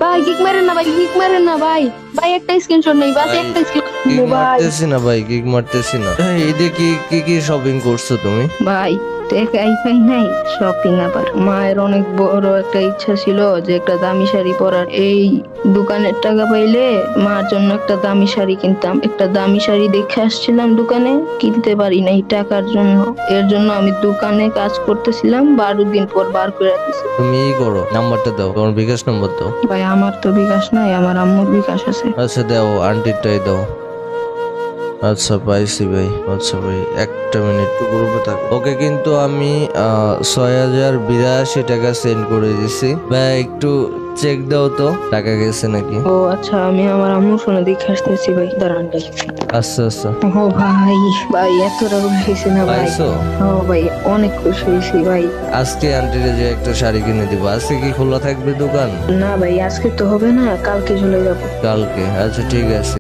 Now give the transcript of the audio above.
ভাই কিক মারেন না ভাই, কিক মারেন না ভাই। ভাই একটা স্ক্রিনশট নেই, বাস একটা স্ক্রিনশট কিক ভাই। মারতেছি না ভাই, কিক মারতেছি না। এই দেখি কি কি শপিং করছো তুমি? ভাই টাকাই পাই নাই, শপিং আবার। মায়ের অনেক বড় একটা ইচ্ছা ছিল যে একটা দামি শাড়ি পরার। এই দোকানের টাকা পাইলে মার জন্য একটা দামি শাড়ি কিনতাম। একটা দামি শাড়ি দেখে আসছিলাম দোকানে, কিনতে পারি নাই টাকার জন্য। এর জন্য আমি দোকানে কাজ করতেছিলাম, 12 দিন পর বার করে দিছি। তুমি ই করো, নাম্বারটা দাও, তোমার বিকাশ নাম্বার দাও। ভাই আমার তো বিকাশ নাই, আমার আম্মুর বিকাশ আছে। আচ্ছা দাও, আন্টিরটাই দাও। আচ্ছা পাইছি ভাই। আচ্ছা ভাই একটা মিনিট তো গ্রুপে থাক। ওকে কিন্তু আমি 6082 টাকা সেন্ড করে দিছি ভাই, একটু চেক দাও তো টাকা গেছে নাকি। ও আচ্ছা, আমি আমার আম্মুর ফোনে দেখে আসতেছি ভাই, দাঁড়ান ভাই। আচ্ছা আচ্ছা। ও ভাই, ভাই এত টাকা হয়েছে না ভাই। পাইছো? ও ভাই অনেক খুশি হয়েছি ভাই। আজকে আন্টিরে যে একটা শাড়ি কিনে দিব। আজকে কি খোলা থাকবে দোকান? না ভাই আজকে তো হবে না, কালকে চলে যাবো। কালকে? আচ্ছা ঠিক আছে।